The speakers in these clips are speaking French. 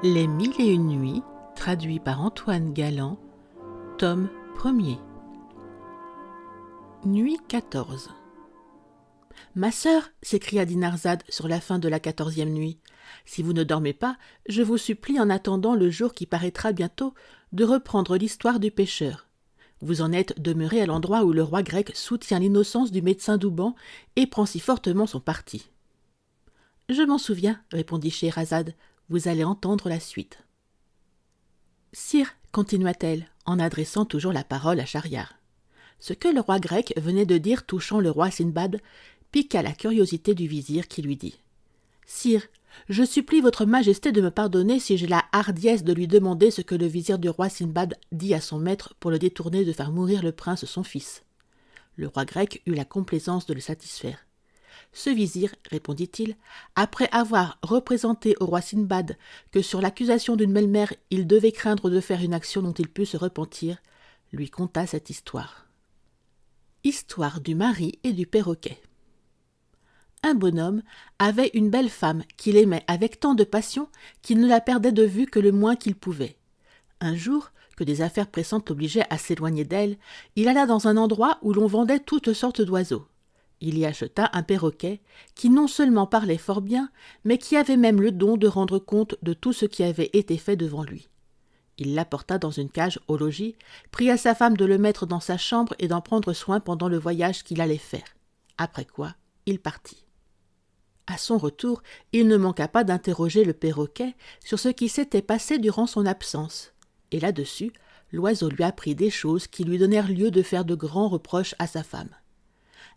Les Mille et une nuits, traduit par Antoine Galland, tome 1er. Nuit 14. Ma sœur, s'écria Dinarzade sur la fin de la 14e nuit, si vous ne dormez pas, je vous supplie en attendant le jour qui paraîtra bientôt de reprendre l'histoire du pêcheur. Vous en êtes demeuré à l'endroit où le roi grec soutient l'innocence du médecin Douban et prend si fortement son parti. Je m'en souviens, répondit Scheherazade, vous allez entendre la suite. Sire, continua-t-elle, en adressant toujours la parole à Schahriar, ce que le roi grec venait de dire touchant le roi Sindbad piqua la curiosité du vizir qui lui dit « Sire, je supplie votre majesté de me pardonner si j'ai la hardiesse de lui demander ce que le vizir du roi Sindbad dit à son maître pour le détourner de faire mourir le prince son fils. » Le roi grec eut la complaisance de le satisfaire. Ce vizir, répondit-il, après avoir représenté au roi Sindbad que sur l'accusation d'une belle-mère il devait craindre de faire une action dont il pût se repentir, lui conta cette histoire. Histoire du mari et du perroquet. Un bonhomme avait une belle femme qu'il aimait avec tant de passion qu'il ne la perdait de vue que le moins qu'il pouvait. Un jour, que des affaires pressantes l'obligeaient à s'éloigner d'elle, il alla dans un endroit où l'on vendait toutes sortes d'oiseaux. Il y acheta un perroquet qui non seulement parlait fort bien, mais qui avait même le don de rendre compte de tout ce qui avait été fait devant lui. Il l'apporta dans une cage au logis, pria sa femme de le mettre dans sa chambre et d'en prendre soin pendant le voyage qu'il allait faire. Après quoi, il partit. À son retour, il ne manqua pas d'interroger le perroquet sur ce qui s'était passé durant son absence. Et là-dessus, l'oiseau lui apprit des choses qui lui donnèrent lieu de faire de grands reproches à sa femme.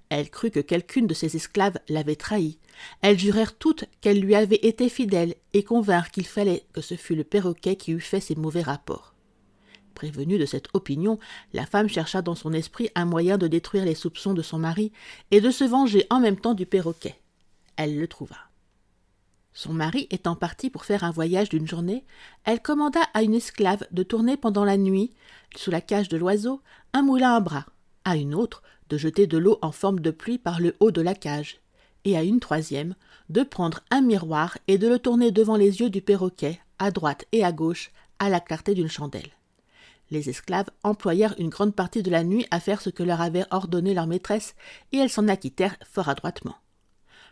Elle crut que quelqu'une de ses esclaves l'avait trahie. Elles jurèrent toutes qu'elle lui avait été fidèle et convinrent qu'il fallait que ce fût le perroquet qui eût fait ces mauvais rapports. Prévenue de cette opinion, la femme chercha dans son esprit un moyen de détruire les soupçons de son mari et de se venger en même temps du perroquet. Elle le trouva. Son mari étant parti pour faire un voyage d'une journée, elle commanda à une esclave de tourner pendant la nuit, sous la cage de l'oiseau, un moulin à bras, à une autre de jeter de l'eau en forme de pluie par le haut de la cage, et à une troisième de prendre un miroir et de le tourner devant les yeux du perroquet, à droite et à gauche, à la clarté d'une chandelle. Les esclaves employèrent une grande partie de la nuit à faire ce que leur avait ordonné leur maîtresse, et elles s'en acquittèrent fort adroitement.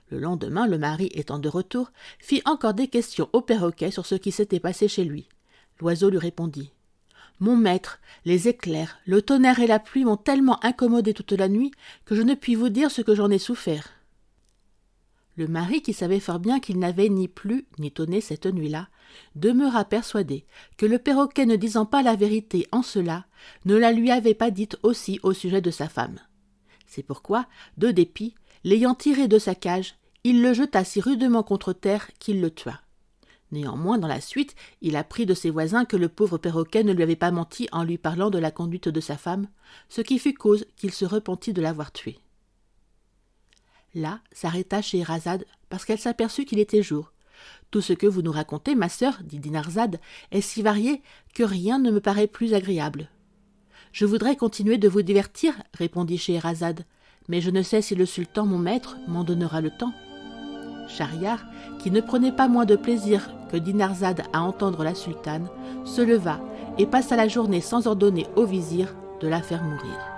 Le lendemain, le mari étant de retour, fit encore des questions au perroquet sur ce qui s'était passé chez lui. L'oiseau lui répondit « Mon maître, les éclairs, le tonnerre et la pluie m'ont tellement incommodé toute la nuit que je ne puis vous dire ce que j'en ai souffert. » Le mari, qui savait fort bien qu'il n'avait ni plu ni tonné cette nuit-là, demeura persuadé que le perroquet, ne disant pas la vérité en cela, ne la lui avait pas dite aussi au sujet de sa femme. C'est pourquoi, de dépit, l'ayant tiré de sa cage, il le jeta si rudement contre terre qu'il le tua. Néanmoins, dans la suite, il apprit de ses voisins que le pauvre perroquet ne lui avait pas menti en lui parlant de la conduite de sa femme, ce qui fut cause qu'il se repentit de l'avoir tué. Là s'arrêta Scheherazade, parce qu'elle s'aperçut qu'il était jour. Tout ce que vous nous racontez, ma sœur, dit Dinarzade, est si varié que rien ne me paraît plus agréable. Je voudrais continuer de vous divertir, répondit Scheherazade, mais je ne sais si le sultan, mon maître, m'en donnera le temps. Schahriar, qui ne prenait pas moins de plaisir que Dinarzade à entendre la sultane, se leva et passa la journée sans ordonner au vizir de la faire mourir.